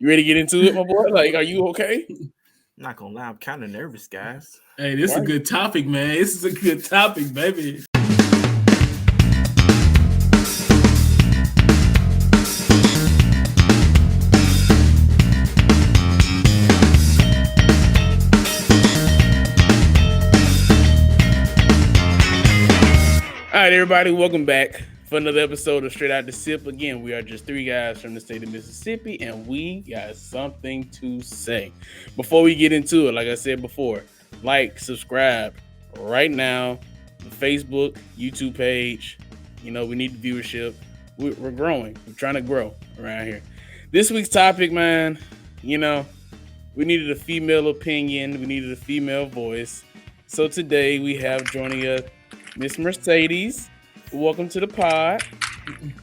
You ready to get into it, my boy? Like, are you okay? Not gonna lie, I'm kind of nervous, guys. Hey, this is a Right. good topic, man. This is a good topic, baby. All right, everybody, welcome back for another episode of Straight Out the Sipp. Again, we are just three guys from the state of Mississippi, and we got something to say. Before we get into it, like I said before, like, subscribe right now, the Facebook, YouTube page. You know, we need the viewership. We're growing. We're trying to grow around here. This week's topic, man, you know, we needed a female opinion. We needed a female voice. So today we have joining us Miss Mercedes. Welcome to the pod.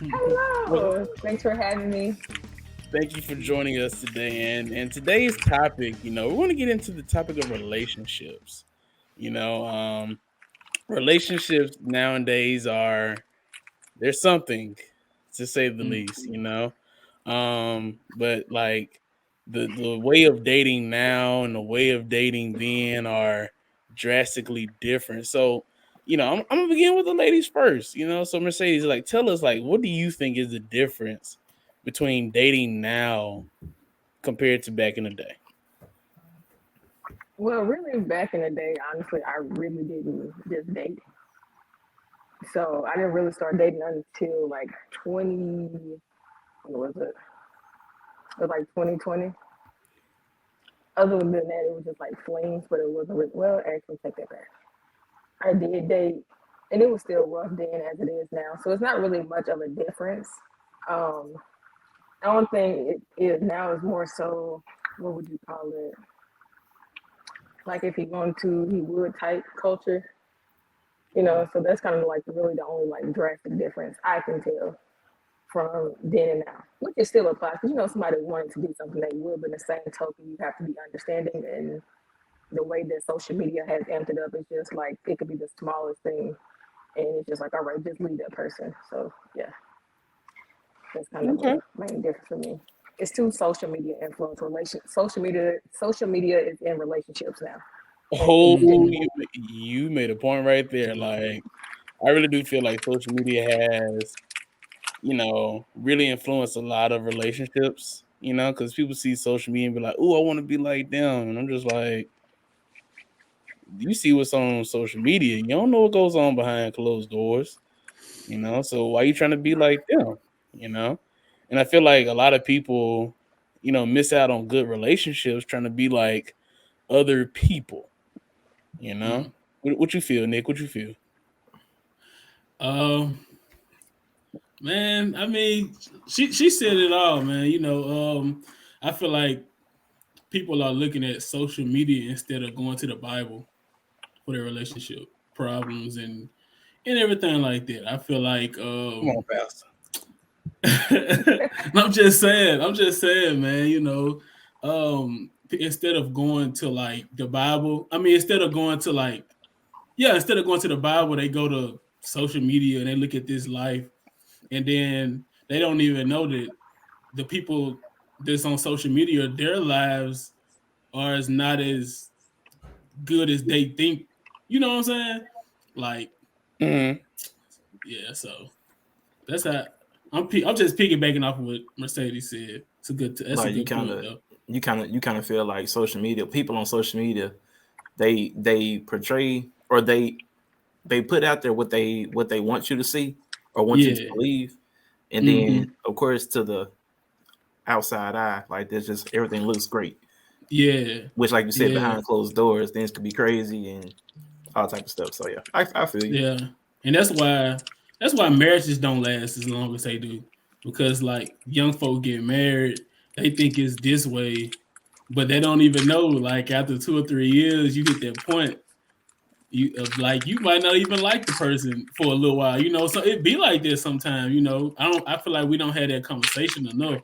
Hello. Thanks for having me. Thank you for joining us today. And today's topic, you know, we want to get into the topic of relationships. You know, relationships nowadays there's something to say the least, you know. But like the way of dating now and the way of dating then are drastically different. So, you know, I'm gonna begin with the ladies first. You know, so Mercedes, like, tell us, like, what do you think is the difference between dating now compared to back in the day? Well, really, back in the day, honestly, I really didn't just date. So I didn't really start dating until like 20, what was it? It was like 2020. Other than that, it was just like flings, but it wasn't really, well, actually, take that back. I did date, and it was still rough then as it is now. So it's not really much of a difference. Um, the only thing it is now is more so, what would you call it? Like if you're going to he would type culture, you know, so that's kind of like really the only like drastic difference I can tell from then and now, which is still applies because you know somebody wanted to do something they would, but in the same token, you have to be understanding. And the way that social media has amped it up is just like it could be the smallest thing, and it's just like, all right, just leave that person. So yeah, that's kind of Okay. the main difference for me. It's too social media influence relation. Social media is in relationships now. Oh, And you made a point right there. Like, I really do feel like social media has, you know, really influenced a lot of relationships, you know, because people see social media and be like, oh, I want to be like them. And I'm just like, you see what's on social media. You don't know what goes on behind closed doors, you know. So why you trying to be like them, you know? And I feel like a lot of people, you know, miss out on good relationships trying to be like other people, you know. What you feel, Nick? What you feel? Um, man, I mean, she said it all, man. I feel like people are looking at social media instead of going to the Bible for their relationship problems and everything like that. I feel like Come on, Pastor. I'm just saying, man, instead of going to like the Bible, I mean, instead of going to the Bible, they go to social media and they look at this life, and then they don't even know that the people that's on social media, their lives are as not as good as they think. You know what I'm saying? Like, Mm-hmm. yeah. So that's how I'm just piggybacking off of what Mercedes said. That's a Like good point though. you kind of feel like social media, people on social media, they portray or they put out there what they want you to see or want you to Yeah. believe, and Hmm. then of course to the outside eye, like there's just everything looks great, Yeah. which like you said, Yeah. behind closed doors, things could be crazy and all type of stuff. So yeah, I feel you. Yeah. And that's why marriages don't last as long as they do. Because like young folk get married, they think it's this way, but they don't even know. Like after 2 or 3 years, you hit that point you might not even like the person for a little while, So it be like this sometimes. I feel like we don't have that conversation enough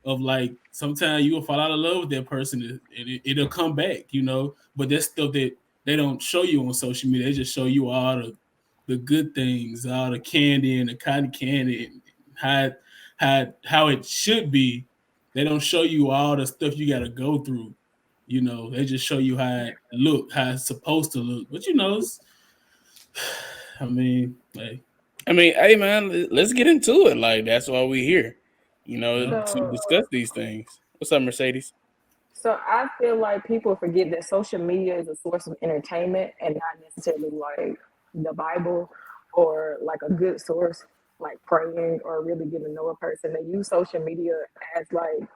of like sometimes you will fall out of love with that person and it'll come back. But that's stuff that they don't show you on social media. They just show you all the good things, all the candy and the cotton candy, and how it should be. They don't show you all the stuff you got to go through. You know, they just show you how it's supposed to look. But you know, I mean, like, hey man, let's get into it. Like that's why we're here, yeah. to So, discuss these things. What's up, Mercedes? so I feel like people forget that social media is a source of entertainment and not necessarily like the Bible or like a good source, like praying or really getting to know a person. They use social media as like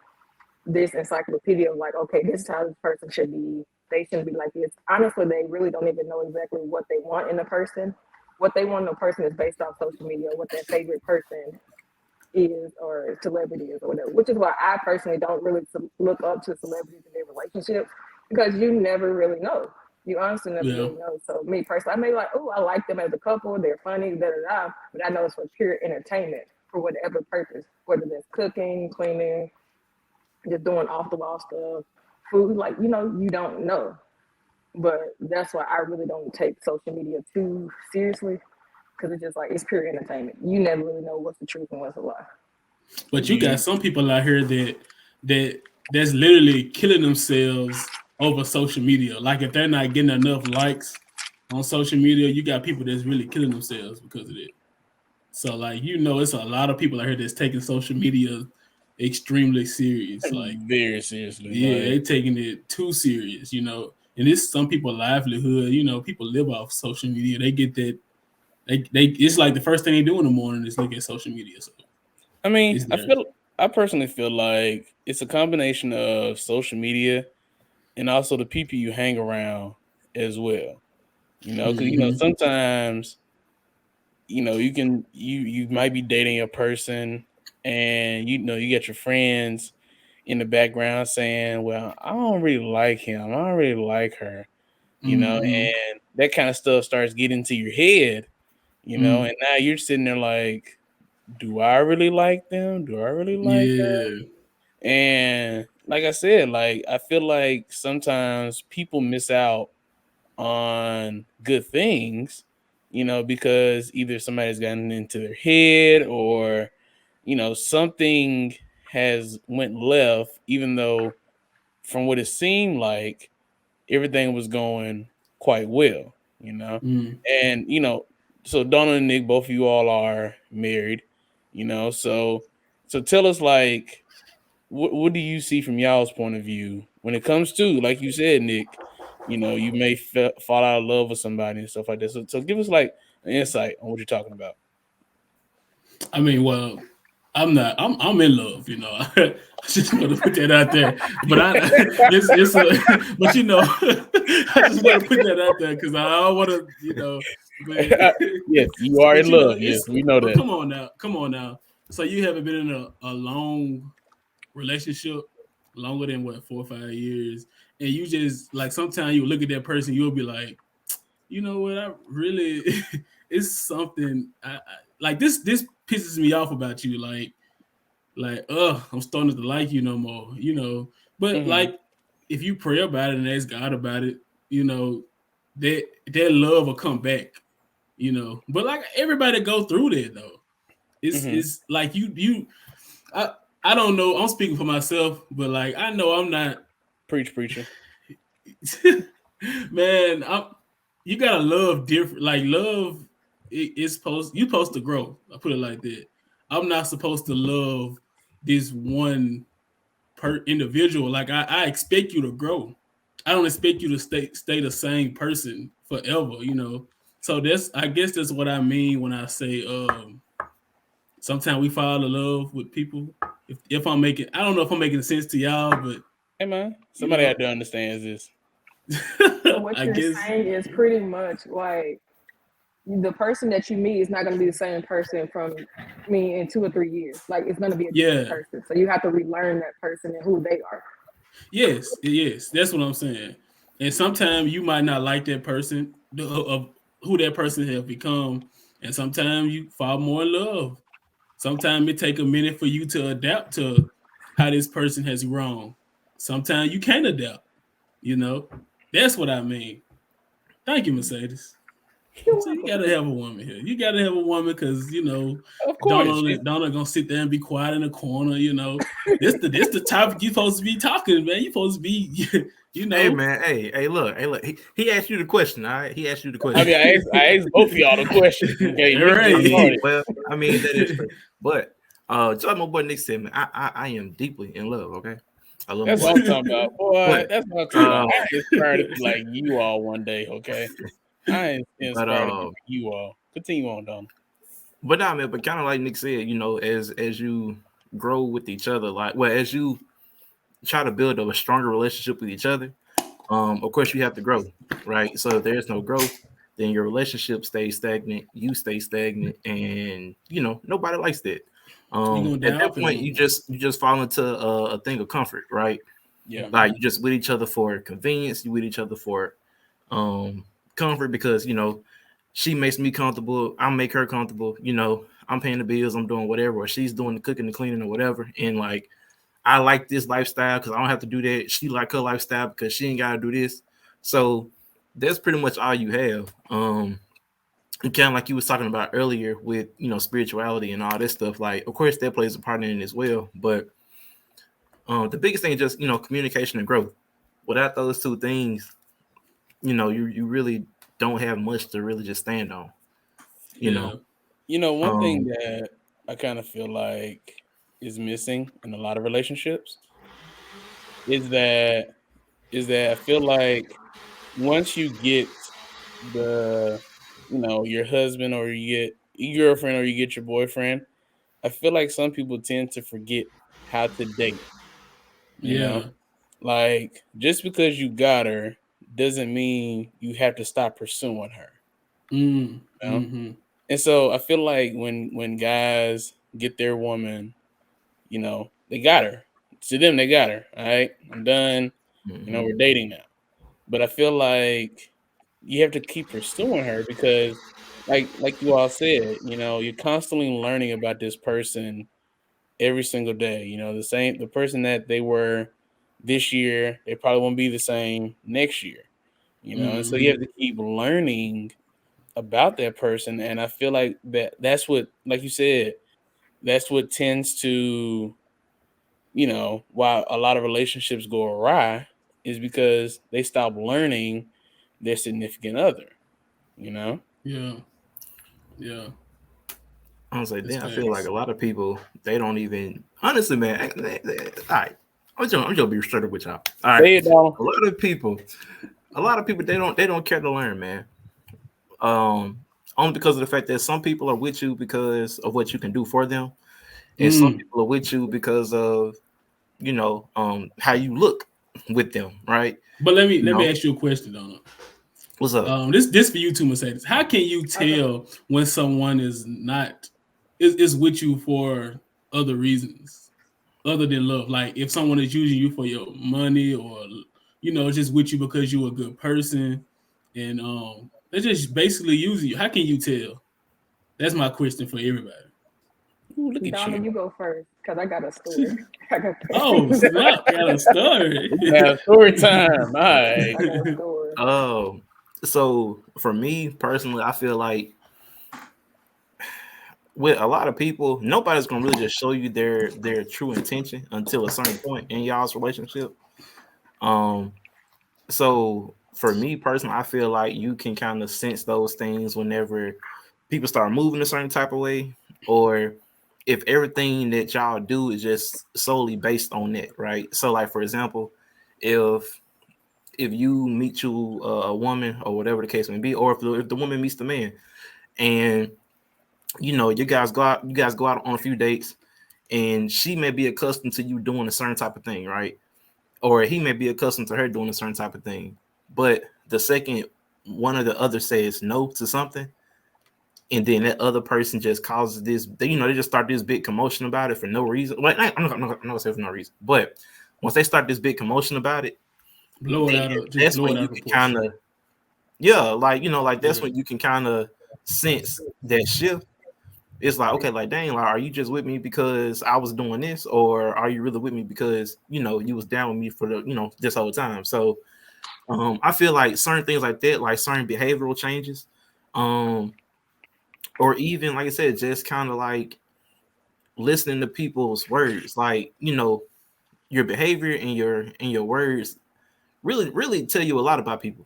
this encyclopedia of like, okay, this is how this person should be. They shouldn't be like this. Honestly, they really don't even know exactly what they want in a person. What they want in a person is based off social media, what their favorite person is or celebrity is or whatever. Which is why I personally don't really look up to celebrities and their relationships because you never really know. You honestly never Yeah. really know. So me personally, I may be like, oh, I like them as a couple. They're funny, da da da. But I know it's for pure entertainment for whatever purpose, whether that's cooking, cleaning, just doing off the wall stuff, food, like, you don't know. But that's why I really don't take social media too seriously because it's just like it's pure entertainment. You never really know what's the truth and what's a lie. But you got some people out here that's literally killing themselves over social media. Like if they're not getting enough likes on social media, you got people that's really killing themselves because of it. So like it's a lot of people out here that's taking social media extremely serious. Like Very seriously, yeah, they like taking it too serious, And it's some people livelihood, people live off social media. They get that they it's like the first thing they do in the morning is look at social media. So I mean, it's there. I personally feel like it's a combination of social media and also the people you hang around as well. Because Mm-hmm. sometimes you might be dating a person, and you get your friends in the background saying, "Well, I don't really like him. I don't really like her," Mm-hmm. and that kind of stuff starts getting to your head, Mm. and now you're sitting there like, "Do I really like them? Do I really like her?" Yeah. And like I said, like I feel like sometimes people miss out on good things, because either somebody's gotten into their head or, something has went left, even though from what it seemed like everything was going quite well, Mm. and so Donna and Nick, both of you all are married, so tell us like what do you see from y'all's point of view when it comes to, like you said, Nick, you may fall out of love with somebody and stuff like that. So give us like an insight on what you're talking about. I mean, well, I'm not. I'm in love. I just want to put that out there. But it's a. But I just want to put that out there because I don't want to. But Yes, you are in love. Yes, it's. we know But that. come on now. So you haven't been in a long relationship, longer than what 4 or 5 years, and you just like sometimes you look at that person, you'll be like, you know what, I really it's something like this pisses me off about you, like I'm starting to like you no more, but Hmm. like if you pray about it and ask God about it, that love will come back, but like everybody go through that though. Hmm. It's like I I don't know, I'm speaking for myself, but like I know I'm not. Preach, preacher. Man, you gotta love different. Like love, it's you supposed to grow. I put it like that. I'm not supposed to love this one per individual. Like I expect you to grow. I don't expect you to stay the same person forever. So I guess that's what I mean when I say sometimes we fall in love with people. If I'm making, I don't know if I'm making sense to y'all, but Hey man, you somebody know, out there understands this. So what I you're guess. saying is pretty much like the person that you meet is not going to be the same person from me in 2 or 3 years. Like it's going to be a different Yeah. person. So you have to relearn that person and who they are. Yes, that's what I'm saying. And sometimes you might not like that person of who that person has become, and sometimes you fall more in love. Sometimes it take a minute for you to adapt to how this person has grown. Sometimes you can't adapt. You know, that's what I mean. Thank you, Mercedes. So you gotta have a woman here. You gotta have a woman because Of course. Donna gonna sit there and be quiet in the corner. This the topic you supposed to be talking, man. You supposed to be, Hey man, hey, look. He asked you the question, all right? He asked you the question. I mean, I asked both of y'all the question. Okay, Right. Well, I mean that is true. But just like my boy Nick said, man, I am deeply in love, okay? I love That's my what I'm wife. talking about, boy. But, That's what I'm talking about. I aspire to be like you all one day, okay? I inspire to be like you all. Continue on, Don. But nah, man, but kind of like Nick said, as you grow with each other, as you try to build a stronger relationship with each other, of course you have to grow, right? So if there's no growth, then your relationship stays stagnant, you stay stagnant, and nobody likes that. You gonna At die that off in point, them. you just fall into a thing of comfort, right? Yeah. Like you just with each other for convenience, you with each other for comfort because she makes me comfortable, I make her comfortable, I'm paying the bills, I'm doing whatever, or she's doing the cooking, the cleaning, or whatever, and like I like this lifestyle because I don't have to do that. She like her lifestyle because she ain't gotta do this. So that's pretty much all you have. And kind of like you was talking about earlier with spirituality and all this stuff. Like, of course, that plays a part in it as well. But the biggest thing is just communication and growth. Without those two things, you really don't have much to really just stand on. Yeah. One thing Um, that I kind of feel like is missing in a lot of relationships is that I feel like once you get the your husband or you get your girlfriend or you get your boyfriend, I feel like some people tend to forget how to date. You know, Yeah. like just because you got her doesn't mean you have to stop pursuing her. You know? Mm-hmm. And so I feel like when guys get their woman, they got her. To them, they got her. All right, I'm done. mhm. We're dating now. But I feel like you have to keep pursuing her because, like you all said, you're constantly learning about this person every single day. The person that they were this year, they probably won't be the same next year. And so you Mm-hmm. have to keep learning about that person. And I feel like that's what, like you said, that's what tends to, why a lot of relationships go awry is because they stop learning their significant other, you know? Yeah. Yeah. I was like, That's damn, I feel like facts. a lot of people they don't even honestly, man. All right, I'm just be straight up with y'all. All right, Say it, dog. a lot of people they don't care to learn, man. Um, Only because of the fact that some people are with you because of what you can do for them, and some Mm. people are with you because of how you look with them, right? But let me You let me know ask you a question, Donna. what's up? This for you too, Mercedes. How can you Okay. tell when someone is not is with you for other reasons other than love? Like if someone is using you for your money or just with you because you're a good person and they're just basically using you. How can you tell? That's my question for everybody. Ooh, look at Donna, you. you go first because I got a story. I got Oh, snap, got a story. We have story time. All right. I got a story. Oh, so for me personally, I feel like with a lot of people, nobody's gonna really just show you their true intention until a certain point in y'all's relationship. Um, so for me personally, I feel like you can kind of sense those things whenever people start moving a certain type of way, or if everything that y'all do is just solely based on it, right? So, like for example, if you meet you a woman or whatever the case may be, or if the woman meets the man, and you guys go out on a few dates, and she may be accustomed to you doing a certain type of thing, right? Or he may be accustomed to her doing a certain type of thing. But the second one or the other says no to something, and then that other person just causes this, they just start this big commotion about it for no reason. Like I'm not gonna say for no reason, but once they start this big commotion about it, Blow it then out of just that's blow when it out you of can proportion. kind of, yeah, like that's Yeah. when you can kind of sense that shift. It's like, okay, like dang, like are you just with me because I was doing this, or are you really with me because you was down with me for the this whole time? So I feel like certain things like that, like certain behavioral changes, Um, or even like I said, just kind of like listening to people's words, like your behavior and your words really tell you a lot about people.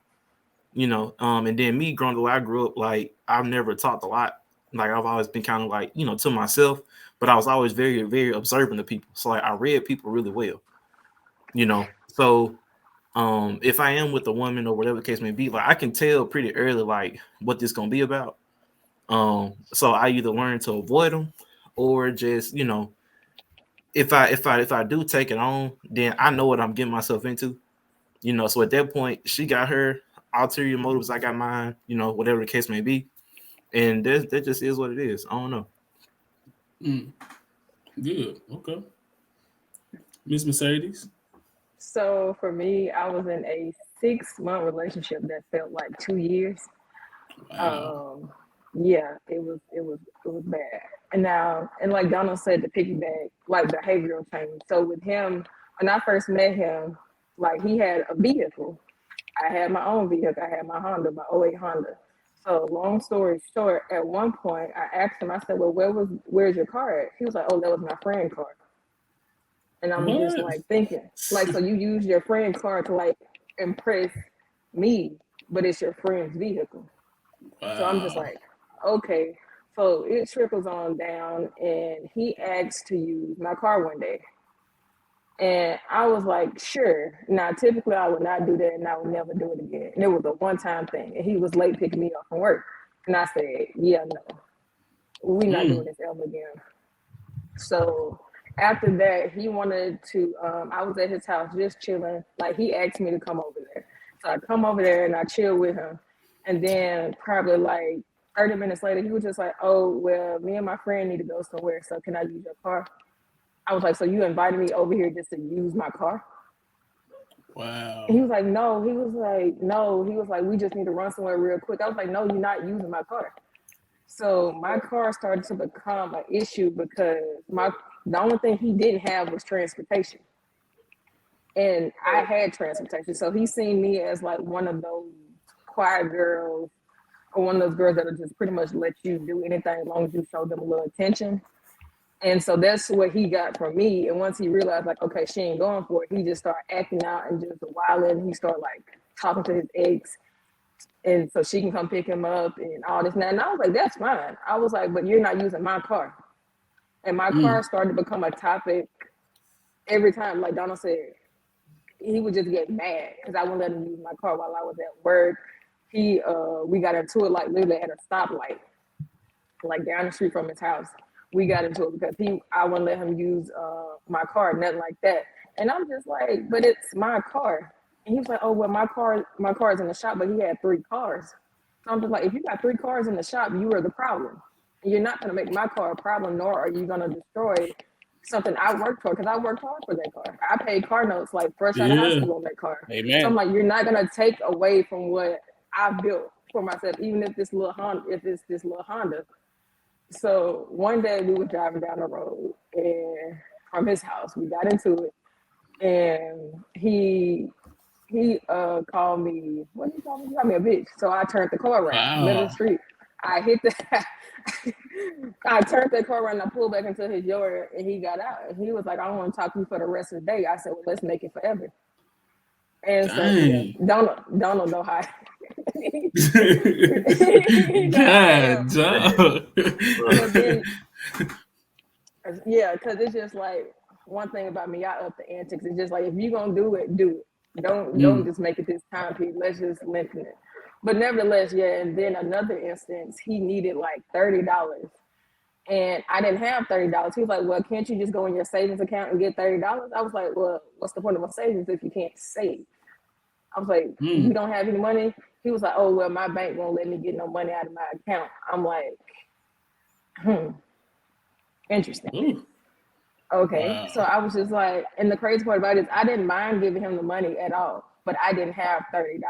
And then me growing up, I grew up like I've never talked a lot. Like I've always been kind of like to myself, but I was always very very observant of people. So like I read people really well. So if I am with a woman or whatever the case may be, like I can tell pretty early like what this gonna be about. So I either learn to avoid them or just if I do take it on, then I know what I'm getting myself into. So at that point, she got her ulterior motives, I got mine, whatever the case may be. And that just is what it is. I don't know. Good. Okay. Miss Mercedes. So for me, I was in a 6-month relationship that felt like 2 years. Wow. Yeah, it was bad. And like Donald said, the piggyback, like behavioral change. So with him, when I first met him, like he had a vehicle. I had my own vehicle. I had my Honda, my '08 Honda. So long story short, at one point I asked him, I said, well, where's your car at? He was like, oh, that was my friend's car. And I'm just What? like thinking, like, so you use your friend's car to like impress me, but it's your friend's vehicle. So I'm just Wow. like, okay. So it trickles on down, and he asked to use my car one day. And I was like, sure. Now, typically, I would not do that, and I would never do it again. And it was a one-time thing. And he was late picking me up from work. And I said, yeah, no, we're not doing this ever again. So after that, he wanted to. I was at his house just chilling. Like he asked me to come over there, so I come over there and I chill with him. And then probably like 30 minutes later, he was just like, "Oh well, me and my friend need to go somewhere. So can I use your car?" I was like, "So you invited me over here just to use my car?" Wow. And he was like, "No." He was like, "No." He was like, "We just need to run somewhere real quick." I was like, "No, you're not using my car." So my car started to become an issue because the only thing he didn't have was transportation. And I had transportation. So he seen me as like one of those quiet girls or one of those girls that'll just pretty much let you do anything as long as you show them a little attention. And so that's what he got from me. And once he realized like, okay, she ain't going for it, he just started acting out and just wilding. He started like talking to his ex, and so she can come pick him up and all this and that. And I was like, that's fine. I was like, but you're not using my car. And my car started to become a topic every time. Like Donald said, he would just get mad because I wouldn't let him use my car while I was at work. We got into it like literally at a stoplight, like down the street from his house. We got into it because I wouldn't let him use my car, nothing like that. And I'm just like, but it's my car. And he was like, oh well, my car's in the shop, but he had 3 cars. So I'm just like, if you got 3 cars in the shop, you are the problem. And you're not gonna make my car a problem, nor are you gonna destroy something I worked for, because I worked hard for that car. I paid car notes like fresh out of high Yeah. school on that car. Amen. So I'm like, you're not gonna take away from what I built for myself, even if it's this little Honda. So one day we were driving down the road, and from his house, we got into it, and he called me. What did he call me? He called me a bitch. So I turned the car around, middle of the Wow. street. I hit the. I turned that car around and I pulled back into his yard, and he got out. And he was like, "I don't want to talk to you for the rest of the day." I said, "Well, let's make it forever." And so yeah, Dang. don't know how. He know how I am. God, dog. But then, yeah, because it's just like one thing about me, I up the antics. It's just like if you're gonna do it, do it. Don't just make it this time period. Let's just lengthen it. But nevertheless, yeah. And then another instance, he needed like $30, and I didn't have $30. He was like, "Well, can't you just go in your savings account and get $30?" I was like, "Well, what's the point of a savings if you can't save?" I was like, "You don't have any money?" He was like, "Oh well, my bank won't let me get no money out of my account." I'm like, interesting. Ooh, Okay. wow. So I was just like, and the crazy part about it is I didn't mind giving him the money at all, but I didn't have $30.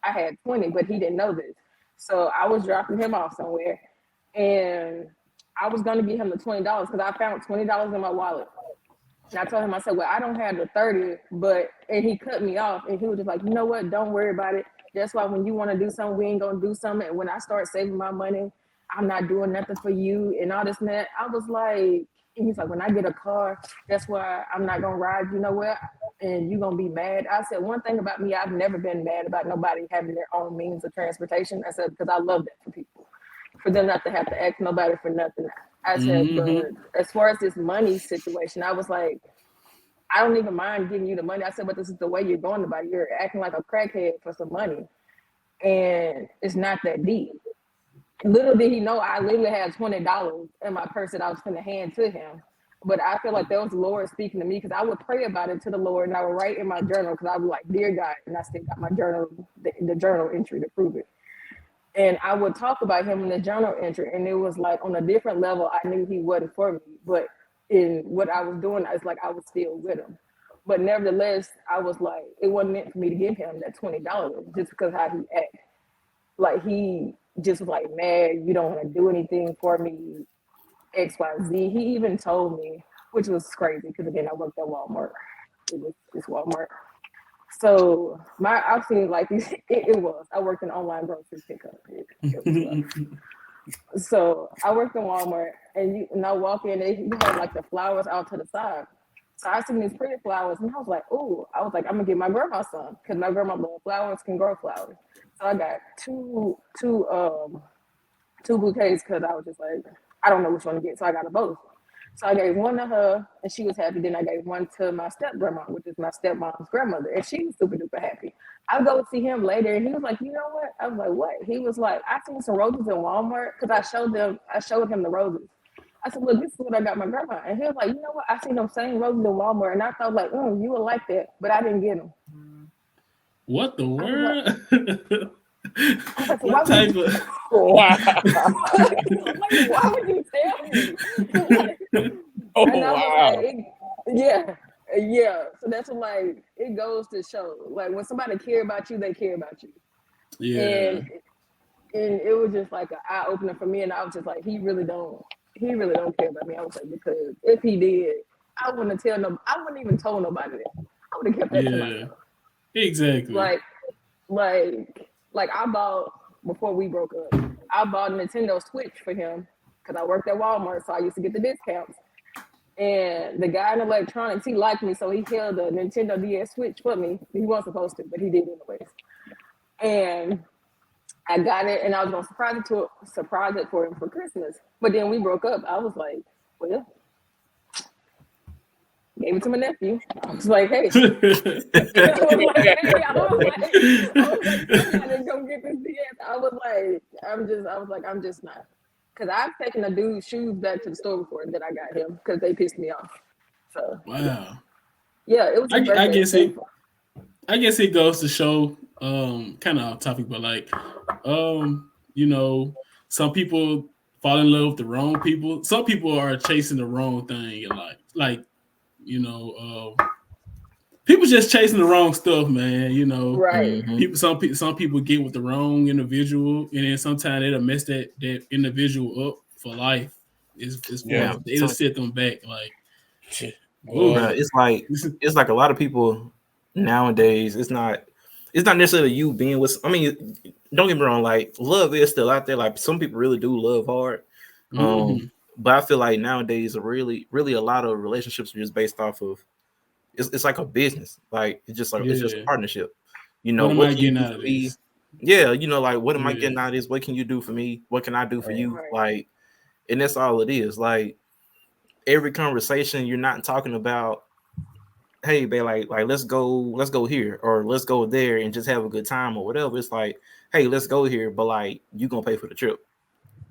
I had 20, but he didn't know this. So I was dropping him off somewhere, and I was gonna give him the $20 because I found $20 in my wallet. And I told him, I said, well, I don't have the 30, and he cut me off, and he was just like, you know what? Don't worry about it. That's why when you want to do something, we ain't gonna do something. And when I start saving my money, I'm not doing nothing for you and all this and that. I was like, and he's like, when I get a car, that's why I'm not gonna ride you nowhere, and you gonna be mad. I said, one thing about me, I've never been mad about nobody having their own means of transportation. I said, because I love that for people, for them not to have to ask nobody for nothing. I said, but as far as this money situation, I was like, I don't even mind giving you the money. I said, but this is the way you're going about it. You're acting like a crackhead for some money, and it's not that deep. Little did he know, I literally had $20 in my purse that I was going to hand to him. But I feel like that was the Lord speaking to me, because I would pray about it to the Lord, and I would write in my journal, because I was like, dear God, and I still got my journal, the journal entry to prove it. And I would talk about him in the journal entry, and it was like on a different level, I knew he wasn't for me. But in what I was doing, I was like, I was still with him. But nevertheless, I was like, it wasn't meant for me to give him that $20 just because how he acted. Like, he just was like, mad, you don't want to do anything for me, XYZ. He even told me, which was crazy, because again, I worked at Walmart. It's Walmart. So I've seen like these, it was. I worked in online grocery pickup. It was so I worked in Walmart, and I walk in, you had like the flowers out to the side. So I seen these pretty flowers, and I was like, "Oh!" I was like, "I'm gonna get my grandma some," because my grandma loved flowers, can grow flowers. So I got two bouquets, because I was just like, I don't know which one to get, so I got them both. So I gave one to her, and she was happy. Then I gave one to my step grandma, which is my stepmom's grandmother, and she was super duper happy. I go see him later, and he was like, "You know what?" I was like, "What?" He was like, "I seen some roses in Walmart," because I showed him the roses. I said, "Look, this is what I got my grandma." And he was like, "You know what? I seen them same roses in Walmart." And I thought like, you would like that, but I didn't get them. What the I world? like, What type of? Wow. like, why would you tell me? Oh, And I was wow. like, yeah. So that's what, like, it goes to show, like, when somebody care about you, they care about you. Yeah. And it was just like an eye opener for me. And I was just like, he really don't care about me. I was like, because if he did, I wouldn't even told nobody that. I would have kept that to Yeah. myself. Exactly. Like I bought, before we broke up, I bought a Nintendo Switch for him, because I worked at Walmart, so I used to get the discounts. And the guy in electronics, he liked me, so he held the Nintendo DS Switch for me. He wasn't supposed to, but he did anyways. And I got it, and I was gonna surprise it for him for Christmas. But then we broke up. I was like, well, gave it to my nephew. I was like, hey. I didn't go get this DS. I'm just not. Because I've taken a dude's shoes back to the store before that I got him, because they pissed me off. So Wow. yeah, it was. I guess it goes to show, kind of off topic, but like, some people fall in love with the wrong people. Some people are chasing the wrong thing in life. Like, people just chasing the wrong stuff, man. Right. Some people get with the wrong individual, and then sometimes it'll mess that individual up for life. It'll set them back. Like, it's like a lot of people nowadays. It's not necessarily you being with. I mean, don't get me wrong. Like, love is still out there. Like, some people really do love hard. But I feel like nowadays, really, really a lot of relationships are just based off of. It's like a business. Like, it's just a partnership. What am I getting out of this? Yeah, like, what am I getting out of this? What can you do for me? What can I do for you? Right. Like, and that's all it is. Like, every conversation, you're not talking about, hey, babe, like let's go here, or let's go there and just have a good time, or whatever. It's like, hey, let's go here, but like, you gonna pay for the trip,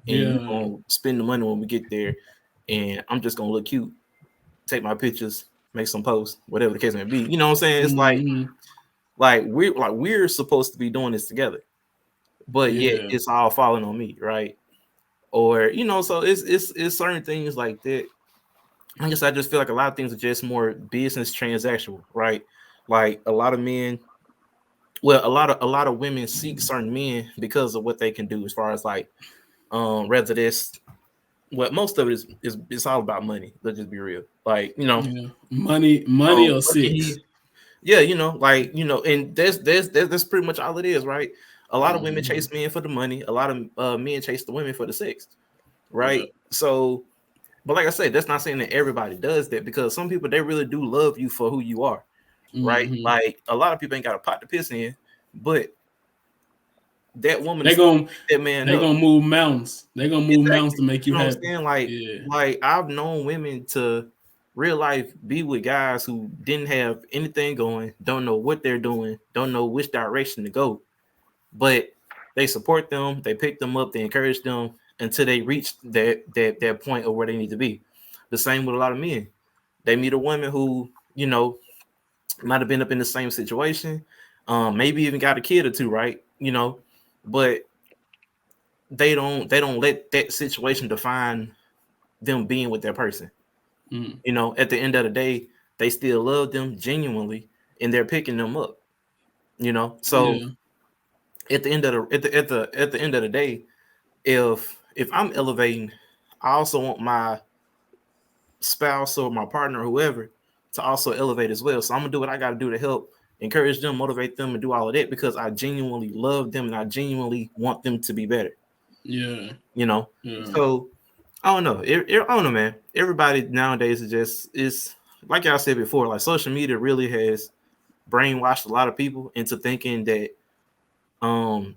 and you gonna spend the money when we get there, and I'm just gonna look cute, take my pictures, make some posts, whatever the case may be. You know what I'm saying? It's like we're supposed to be doing this together, but yet it's all falling on me, right? Or so it's certain things like that. I guess I just feel like a lot of things are just more business transactional, right? Like, a lot of men, well, a lot of women seek certain men because of what they can do, as far as like, rather this, what most of it is it's all about money. Let's just be real. Like, money or sex. Yeah, like and that's pretty much all it is, right? A lot of women chase men for the money. A lot of men chase the women for the sex, right? Yeah. So, but like I said, that's not saying that everybody does that, because some people, they really do love you for who you are, right? Mm-hmm. Like a lot of people ain't got a pot to piss in, but that woman They is gonna that man they up. gonna move mountains. They gonna move mountains to make you You know what I'm happy. saying? Like, Yeah. like I've known women to real life be with guys who didn't have anything going, don't know what they're doing, don't know which direction to go, but they support them, they pick them up, they encourage them until they reach that point of where they need to be. The same with a lot of men. They meet a woman who, might have been up in the same situation, maybe even got a kid or two, right? But they don't let that situation define them being with their person. Mm. At the end of the day, they still love them genuinely, and they're picking them up. So Yeah. at the end of the end of the day, if I'm elevating, I also want my spouse or my partner or whoever to also elevate as well. So I'm gonna do what I gotta do to help encourage them, motivate them, and do all of that, because I genuinely love them and I genuinely want them to be better. Yeah. Yeah. So I don't know. I don't know, man. Everybody nowadays is like y'all said before. Like, social media really has brainwashed a lot of people into thinking that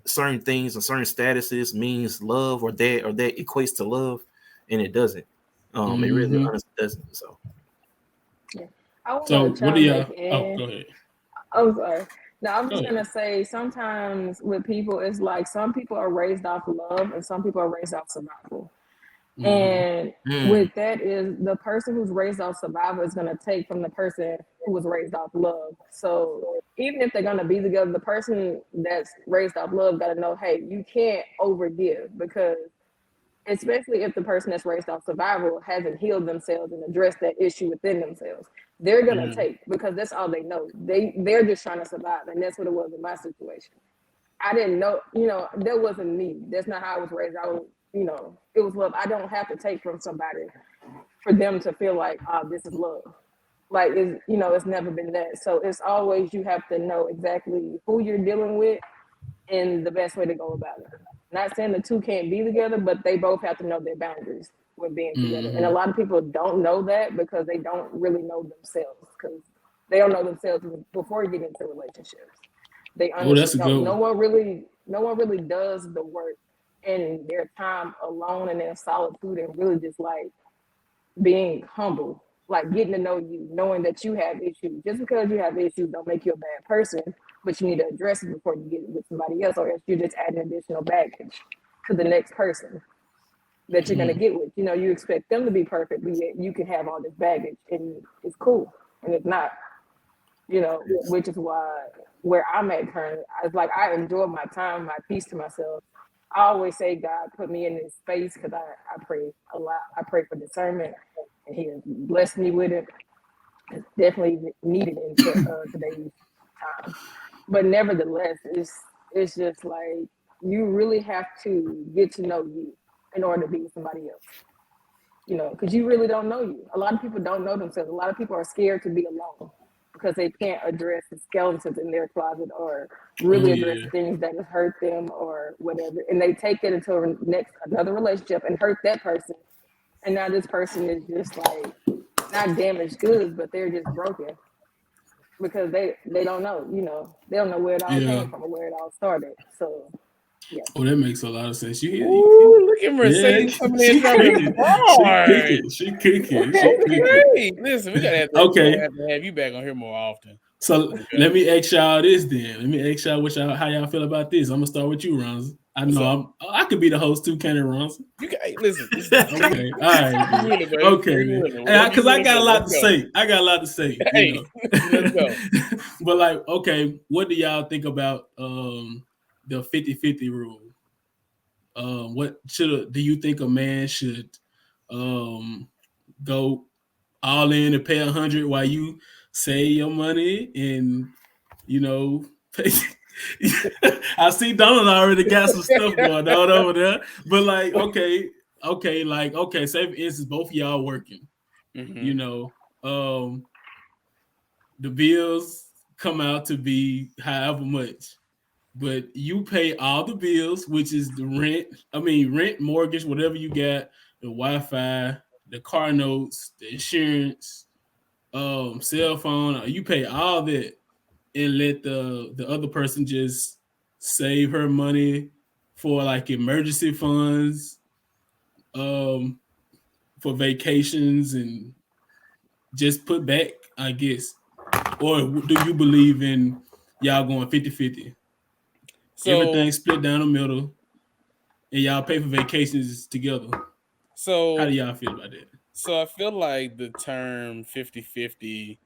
certain things and certain statuses means love, or that equates to love, and it doesn't. It really honestly doesn't. So Yeah. I want So to what do chime y'all? back Oh, in. go ahead. I'm sorry. No, I'm Go just ahead. gonna say sometimes with people, it's like some people are raised off love and some people are raised off survival. And with that is the person who's raised off survival is gonna take from the person who was raised off love. So even if they're gonna be together, the person that's raised off love gotta know, hey, you can't overgive, because especially if the person that's raised off survival hasn't healed themselves and addressed that issue within themselves, they're gonna Yeah. take, because that's all they know. They're just trying to survive, and that's what it was in my situation. I didn't know, that wasn't me. That's not how I was raised. I was, it was love. I don't have to take from somebody for them to feel like, oh, this is love. Like, it's never been that. So it's always, you have to know exactly who you're dealing with and the best way to go about it. Not saying the two can't be together, but they both have to know their boundaries when being together. And a lot of people don't know that because they don't really know themselves, because they don't know themselves before you get into relationships. They Oh, honestly that's a don't. good No one. one really does the work in their time alone and in solitude, and really just like being humble, like getting to know you, knowing that you have issues. Just because you have issues don't make you a bad person, but you need to address it before you get with somebody else, or else you're just adding additional baggage to the next person that you're gonna get with. You expect them to be perfect, but yet you can have all this baggage, and it's cool, and it's not. Which is why where I'm at currently, I was like, I enjoy my time, my peace to myself. I always say God put me in this space because I pray a lot. I pray for discernment, and He has blessed me with it. It's definitely needed in today's time. But nevertheless, it's just like you really have to get to know you in order to be with somebody else. Because you really don't know you. A lot of people don't know themselves. A lot of people are scared to be alone because they can't address the skeletons in their closet, or Oh really address yeah. things that have hurt them or whatever. And they take it into another relationship and hurt that person. And now this person is just like not damaged goods, but they're just broken because they don't know, they don't know where it all Yeah. came from or where it all started. So yeah. Oh, that makes a lot of sense. Ooh, look at Yeah, Mercedes coming in she dropping cooking. She bars. cooking. She cooking. She cooking. Okay, listen, we gotta Okay. have to have you back on here more often. So let me ask y'all this then. Let me ask y'all how y'all feel about this. I'm gonna start with you, Ronz. I What's know I could be the host too, can it, Ronz? You got listen. Okay, all right, Free then. will, bro. Okay, Free then. will. Whatever you Because I want to got a do. lot Let's to go. say. I got a lot to say. Hey, let's go. But like, okay, what do y'all think about the 50-50 rule? Do you think a man should go all in and pay 100 while you save your money and pay? I see Donald already got some stuff going on over there, but like, okay, say for instance, both of y'all working, Mm-hmm. you know, the bills come out to be however much, but you pay all the bills, which is the rent. I mean, rent, mortgage, whatever you got, the Wi-Fi, the car notes, the insurance, cell phone. You pay all that, and let the other person just save her money for like emergency funds, um, for vacations, and just put back, I guess. Or do you believe in y'all going 50-50? So Everything split down the middle, and y'all pay for vacations together. How so do y'all feel about that? so I feel like the term 50-50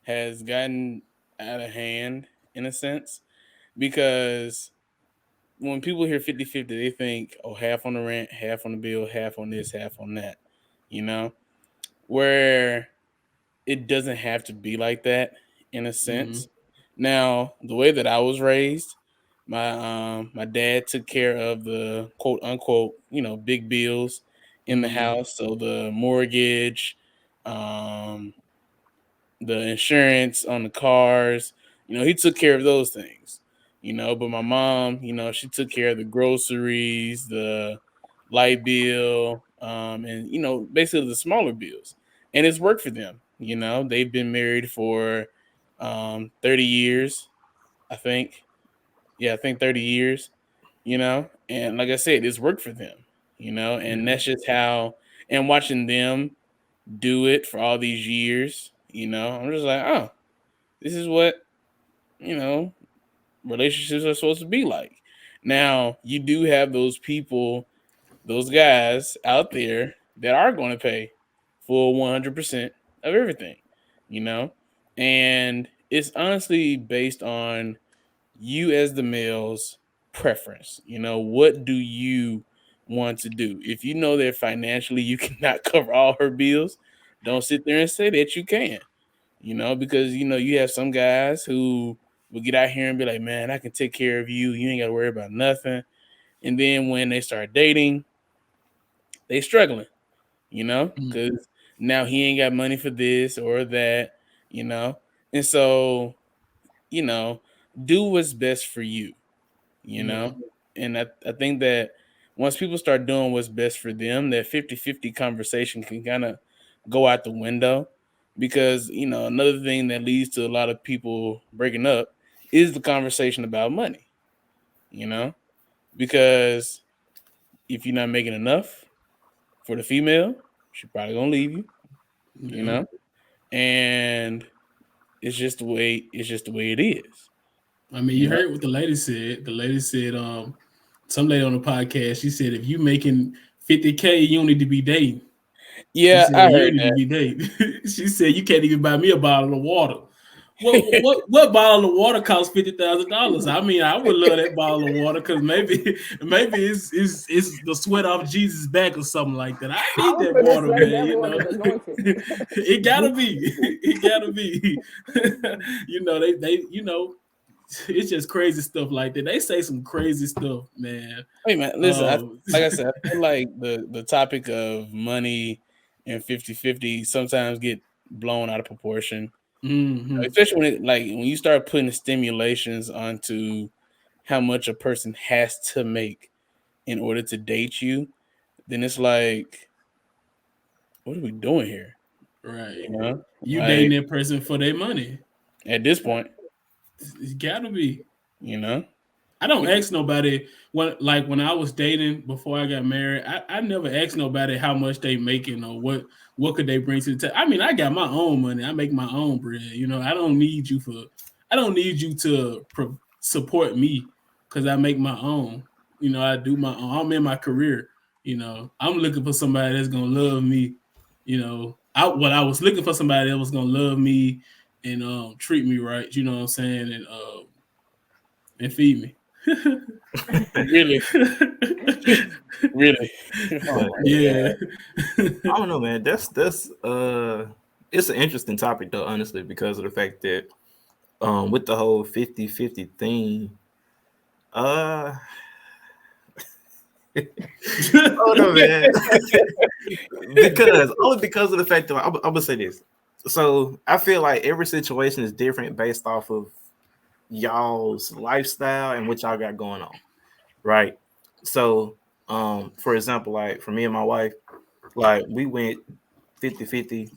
has gotten out of hand in a sense because when people hear 50-50, they think, oh, half on the rent, half on the bill, half on this, half on that, you know, where it doesn't have to be like that in a Mm-hmm. sense. Now, the way that I was raised, my dad took care of the quote unquote, big bills in the Mm-hmm. house. So the mortgage, um, the insurance on the cars, he took care of those things, but my mom, she took care of the groceries, the light bill, and basically the smaller bills. And it's worked for them. They've been married for 30 years, I think. Yeah, I think 30 years, and like I said, it's worked for them, and Yeah. that's just how, and watching them do it for all these years, I'm just like, oh, this is what, you know, relationships are supposed to be like. Now, you do have those people, those guys out there that are going to pay full 100% of everything, you know? And it's honestly based on you as the male's preference. What do you want to do? If you know that financially you cannot cover all her bills, don't sit there and say that you can, because you have some guys who will get out here and be like, man, I can take care of you. You ain't got to worry about nothing. And then when they start dating, they struggling, Mm. because now he ain't got money for this or that, you know. And so, you know, do what's best for you, you Yeah. know. And I think that once people start doing what's best for them, that 50-50 conversation can kind of go out the window, because another thing that leads to a lot of people breaking up is the conversation about money, you know because if you're not making enough for the female, she's probably gonna leave you, you Yeah. know and it's just the way it is, I mean, you you know heard what the lady said. The lady said, some lady on the podcast, she said, if you making 50K, you don't need to be dating. She yeah, said, I you heard don't need to that. be dating. She said, you can't even buy me a bottle of water. What bottle of water costs $50,000? I mean, I would love that bottle of water because maybe it's the sweat off Jesus' back or something like that. I I need was that gonna water, say man. that water's anointed. It gotta be. It gotta be. It's just crazy stuff like that. They say some crazy stuff, man. Hey man, listen, Um, like I said, I feel like the topic of money and 50-50 sometimes get blown out of proportion, mhm. especially when you start putting stimulations onto how much a person has to make in order to date you. Then it's like, what are we doing here? Right. You dating Like, that person for their money. at this point, It gotta be. you know, I don't ask nobody when I was dating before I got married. I never asked nobody how much they making or what could they bring to the table. I mean, I got my own money. I make my own bread. I don't need you to support me because I make my own. I do my own. I'm in my career. I'm looking for somebody that's gonna love me. I was looking for somebody that was gonna love me and treat me right. You know what I'm saying, and feed me. really, really. Oh But my Yeah. god. I don't know, man. That's it's an interesting topic though, honestly, because of the fact that with the whole 50-50 thing, uh oh no, man. Because only because of the fact that I'm gonna say this. So I feel like every situation is different based off of y'all's lifestyle and what y'all got going on, right? So, for example, like for me and my wife, like we went 50-50,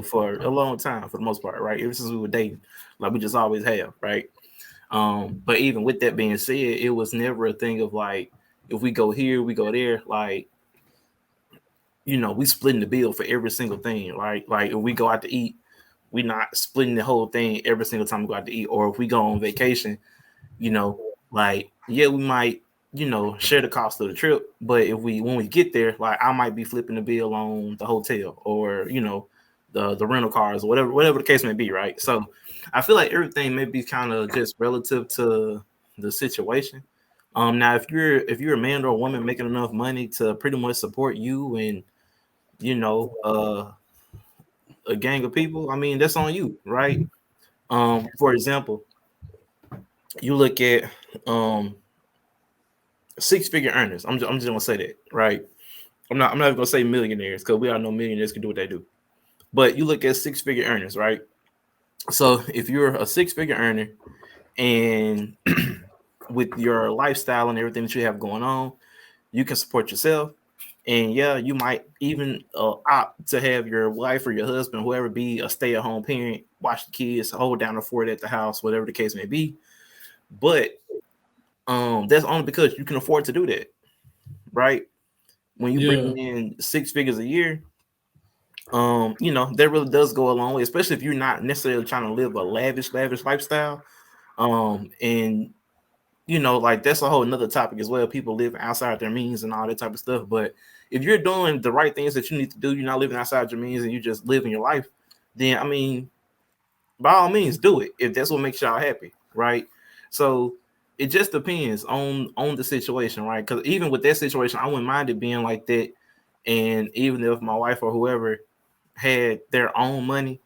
for a long time for the most part, right? Ever since we were dating, like we just always have, right? But even with that being said, it was never a thing of like if we go here, we go there, like we splitting the bill for every single thing, right? Like if we go out to eat, we not splitting the whole thing every single time we go out to eat, or if we go on vacation, you know, like yeah, we might, share the cost of the trip, but if we when we get there, like I might be flipping the bill on the hotel or the rental cars or whatever the case may be, right? So I feel like everything may be kind of just relative to the situation. Now if you're a man or a woman making enough money to pretty much support you and you know uh a gang of people, I mean that's on you, right? For example, you look at um six-figure earners. I'm just gonna say that, right? I'm not gonna say millionaires because we all know millionaires can do what they do. But you look at six-figure earners, right? So if you're a six-figure earner and with your lifestyle and everything that you have going on, you can support yourself. And yeah, you might even opt to have your wife or your husband, whoever, be a stay-at-home parent, watch the kids, hold down the fort at the house, whatever the case may be. But that's only because you can afford to do that, right? When you bring Yeah. in six figures a year, that really does go a long way, especially if you're not necessarily trying to live a lavish lifestyle. And like that's a whole another topic as well. People living outside their means and all that type of stuff. But if you're doing the right things that you need to do, you're not living outside your means and you're just living your life, then I mean, by all means, do it if that's what makes y'all happy, right? So it just depends on the situation, right? Because even with that situation, I wouldn't mind it being like that. And even if my wife or whoever had their own money,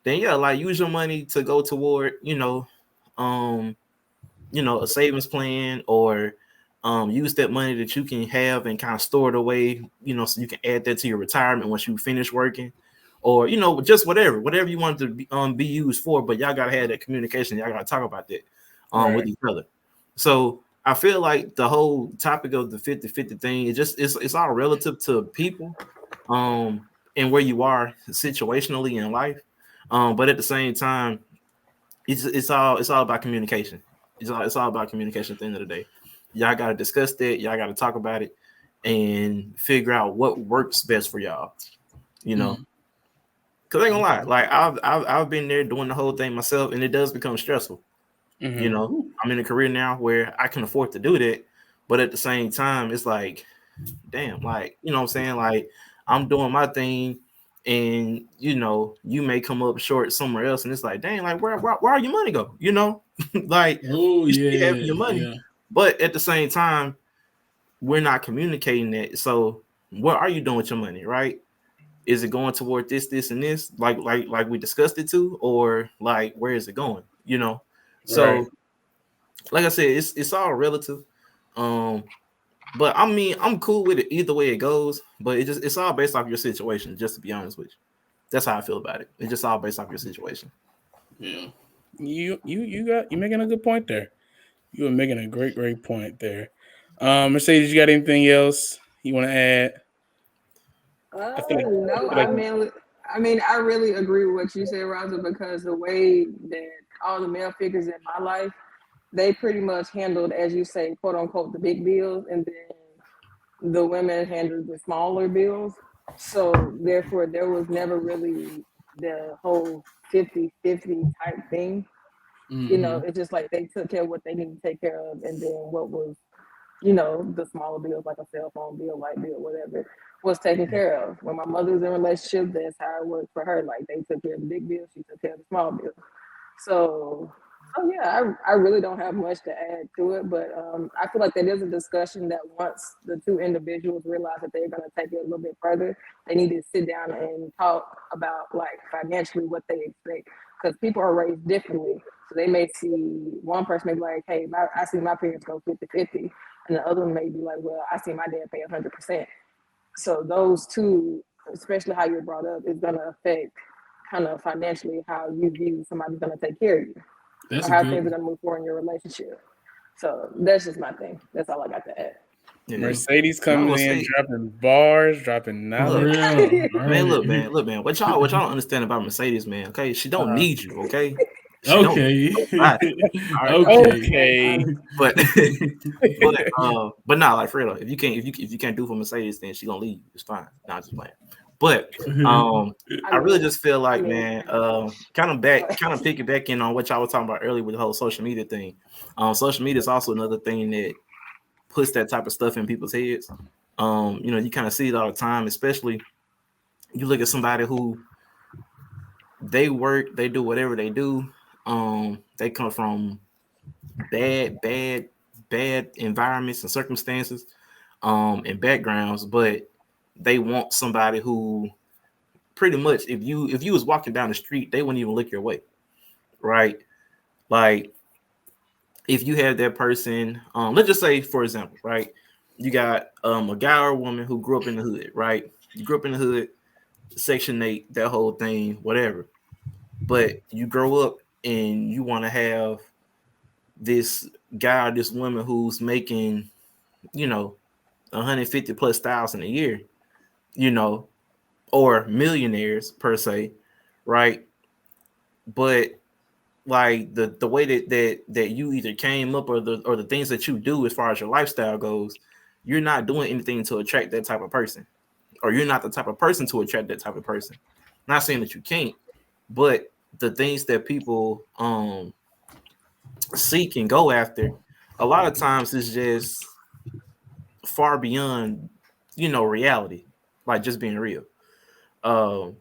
then yeah, like use your money to go toward, um, a savings plan, or use that money that you can have and kind of store it away, so you can add that to your retirement once you finish working, or just whatever you want it to be used for. But y'all gotta have that communication. Y'all gotta talk about that with Right. each other. So I feel like the whole topic of the 50-50 thing is just it's all relative to people, and where you are situationally in life. But at the same time, it's all about communication. It's all about communication at the end of the day. Y'all got to discuss that. Y'all got to talk about it and figure out what works best for y'all. You know, Mm. because I ain't gonna lie, Okay. like I've been there doing the whole thing myself, and it does become stressful. You Mm-hmm. know, I'm in a career now where I can afford to do that, but at the same time, it's like, damn, like what I'm saying, like I'm doing my thing, and you may come up short somewhere else, and it's like, dang, like where your money go? Like Oh you should be having yeah, your money, yeah. but at the same time, we're not communicating that. So what are you doing with your money, right? Is it going toward this, and this, like we discussed it too, or like where is it going? Right. So like I said, it's all relative. Um, but I mean, I'm cool with it either way it goes. But it's all based off your situation. Just to be honest with you, that's how I feel about it. It's just all based off your situation. Yeah. You making a good point there. You were making a great point there. Mercedes, you got anything else you want to add? I No, feel like I mean, I really agree with what you said, Rosa, because the way that all the male figures in my life, they pretty much handled, as you say, quote unquote, the big bills, and then the women handled the smaller bills. So therefore, there was never really the whole 50-50 type thing. Mm-hmm. It's just like they took care of what they needed to take care of, and then what was the smaller bills like a cell phone bill, light bill, whatever, was taken care of. When my mother was in a relationship, that's how it worked for her. Like they took care of the big bills, she took care of the small bills. So yeah, I really don't have much to add to it, but I feel like that is a discussion that once the two individuals realize that they're going to take it a little bit further, they need to sit down and talk about like financially what they expect, because people are raised differently. So they may see one person may be like, hey, I see my parents go 50-50, and the other one may be like, well, I see my dad pay 100%. So those two, especially how you're brought up, is going to affect kind of financially how you view somebody's gonna take care of you, That's or a how good things are one. gonna move forward in your relationship. So that's just my thing. That's all I got to add. Yeah. Mercedes And I coming will in, say, dropping bars, dropping For knowledge. real. man, Right. look, man. What y'all don't understand about Mercedes, man? Okay, she don't need you. Okay, she don't. Okay. Nobody. All right, Okay. Okay. but but nah, like for real, if you can't do for Mercedes, then she gonna leave. It's fine. Nah, just playing. But I really just feel like, man, kind of piggybacking on what y'all were talking about earlier with the whole social media thing. Social media is also another thing that puts that type of stuff in people's heads. You know, you kind of see it all the time, especially you look at somebody who they work, they do whatever they do. They come from bad environments and circumstances, and backgrounds, but they want somebody who pretty much if you was walking down the street, they wouldn't even look your way, right? Like if you have that person, let's just say for example, right? You got a guy or a woman who grew up in the hood, right? You grew up in the hood, Section 8, that whole thing, whatever. But you grow up and you want to have this guy or this woman who's making, you know, 150 plus thousand a year, you know, or millionaires per se, right? But like the way that you either came up or the things that you do as far as your lifestyle goes, you're not doing anything to attract that type of person, or you're not the type of person to attract that type of person. Not saying that you can't, but the things that people seek and go after, a lot of times is just far beyond, you know, reality, like just being real. Um,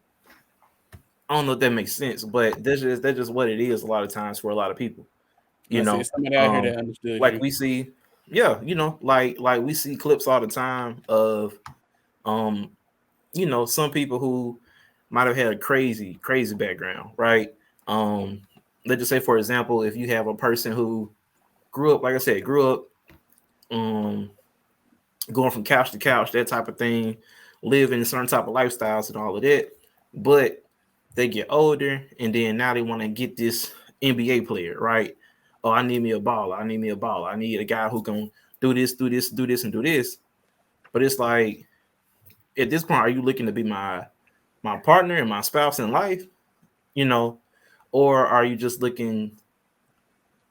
I don't know if that makes sense, but that's just what it is a lot of times for a lot of people. You I see know, somebody out here that understood like you. we see, yeah, you know, like we see clips all the time of um, you know, some people who might have had a crazy background, right? Um, let's just say, for example, if you have a person who grew up, like I said, grew up um going from couch to couch, that type of thing, live in certain type of lifestyles and all of that, but they get older and then now they want to get this NBA player, right? Oh, I need me a baller. I need me a baller. I need a guy who can do this, do this, do this, and do this. But it's like at this point, are you looking to be my partner and my spouse in life, you know, or are you just looking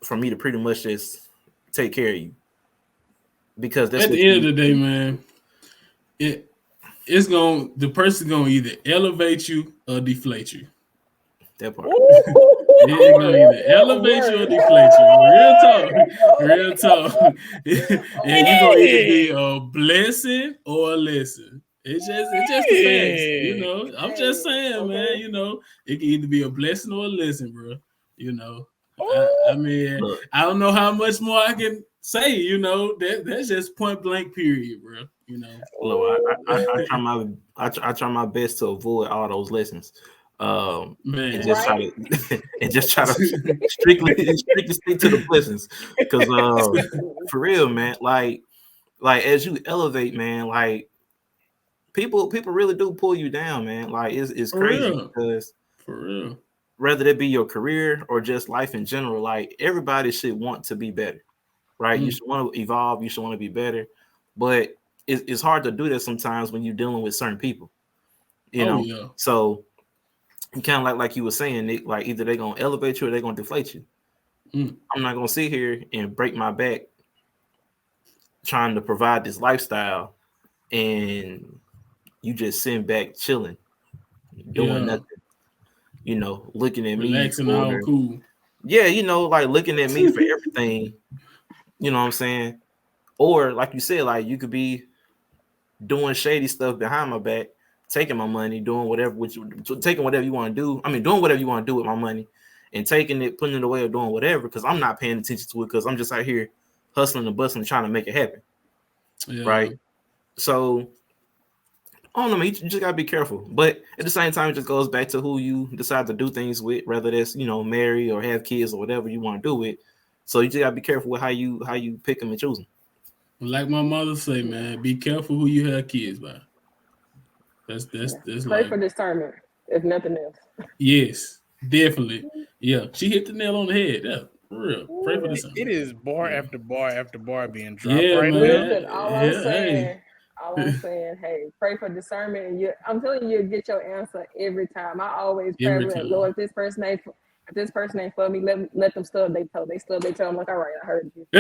for me to pretty much just take care of you because that's At what the end you of the day, man, the person gonna either elevate you or deflate you. that part. It's gonna either elevate you or deflate you. Real talk. And you're gonna either be a blessing or a lesson. It's just the facts, you know. I'm just saying, man. You know, it can either be a blessing or a lesson, bro. You know, I mean, Look, I don't know how much more I can say. You know, that's just point blank, period, bro. You know. look, I try my best to avoid all those lessons, and Man. just try to and just try to strictly stick to the blessings, because for real, man, like as you elevate, man, like people really do pull you down, man. Like it's For crazy real. because For real. whether that be your career or just life in general, like everybody should want to be better, right? You should want to evolve, you should want to be better, but it's hard to do that sometimes when you're dealing with certain people, you Oh know. yeah. So kind of like you were saying, Nick, like either they're gonna elevate you or they're gonna deflate you. I'm not gonna sit here and break my back trying to provide this lifestyle and you just sitting back chilling, doing Yeah. nothing, you know, looking at me Relaxing, for, all cool. yeah, you know, like looking at me for everything, you know what I'm saying? Or like you said, like you could be doing shady stuff behind my back, taking my money, doing whatever, taking whatever you want to do. I mean, doing whatever you want to do with my money and taking it, putting it away or doing whatever, because I'm not paying attention to it because I'm just out here hustling and bustling, trying to make it happen. Yeah. Right. So I don't know, man, you just gotta be careful. But at the same time, it just goes back to who you decide to do things with, whether that's, you know, marry or have kids or whatever you want to do with. So you just gotta be careful with how you pick them and choose them. Like my mother say, man, be careful who you have kids by. That's Pray like for discernment. if nothing else. Yes, definitely. Yeah, she hit the nail on the head. Yeah, for real. Pray for this. It is bar after bar after bar being dropped Yeah, right now. man. Listen, Yeah, all I'm saying, hey, pray for discernment. And I'm telling you, get your answer every time. I always pray, Every like, time. Lord, if this person ain't for me, let them stub they toe. They stub they toe. I'm like, all right, I heard you. I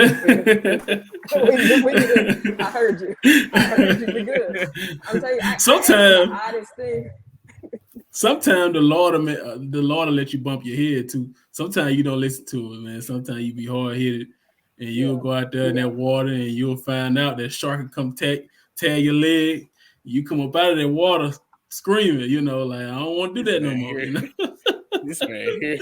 I heard you. We good. I'm telling you, I asked the Sometimes oddest thing. the Lord will let you bump your head too. Sometimes you don't listen to it, man. Sometimes you be hard headed, and you'll go out there in that water, and you'll find out that shark can come tag your leg. You come up out of that water screaming, like I don't want to do that no more. This man here,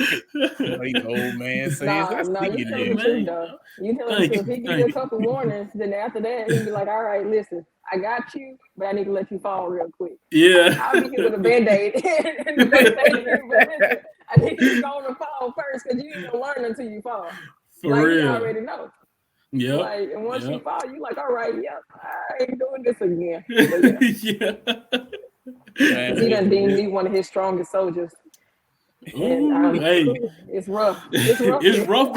like old man saying, No, you tell the truth though. You tell the truth. He give you a couple warnings, then after that he be like, all right, listen, I got you, but I need to let you fall real quick. Yeah, I'll be here with a Band-Aid and the first thing to do, but listen, I need you to go on and fall first because you ain't gonna learn until you fall. For like real. You already know. Yeah. Like, and once you fall, you like, all right, yep, I ain't doing this again. Yeah. He done deemed me one of his strongest soldiers. And hey, it's rough. It's rough. It's rough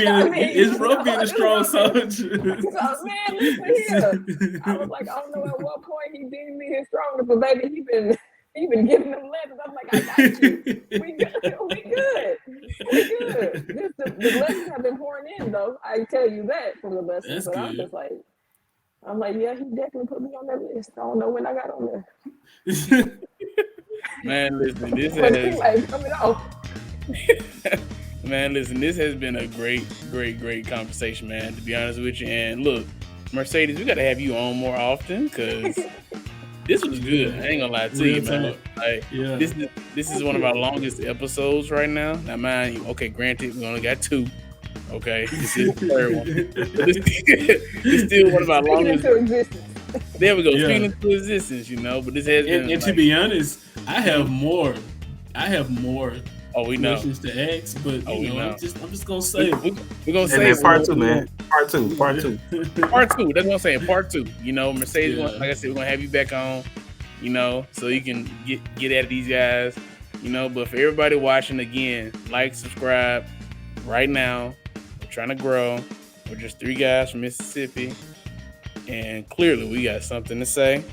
being a strong soldier. So, man, listen here. I was like, I don't know at what point he deemed me his strongest, but baby, he been giving them lessons. I'm like, I got you. We good. The lessons have been pouring in, though. I tell you that from the lessons. That's but good. I'm like, yeah, he definitely put me on that list. I don't know when I got on there. Man, listen, this coming off. Man, listen, this has been a great conversation, man, to be honest with you. And look, Mercedes, we got to have you on more often because this was good. I ain't gonna lie to you, man. Like, this is one of our longest episodes right now. Now, mind, okay, granted, we only got 2. Okay, this is the third one. It's still one of our longest. There we go. Yeah. Speaking into existence, but this has been. And to be honest, I have more. Oh, we know. Questions to ask, but I'm just gonna say we're gonna say part 2, man. Part 2. Part 2. That's what I'm saying. Part 2. Mercedes, like I said, we're gonna have you back on. So you can get at these guys. But for everybody watching, again, like, subscribe right now. We're trying to grow. We're just 3 guys from Mississippi, and clearly we got something to say.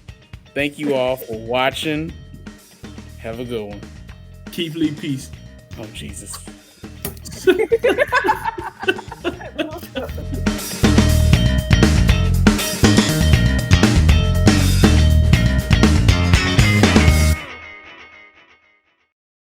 Thank you all for watching. Have a good one. Keep Lee peace. Oh, Jesus.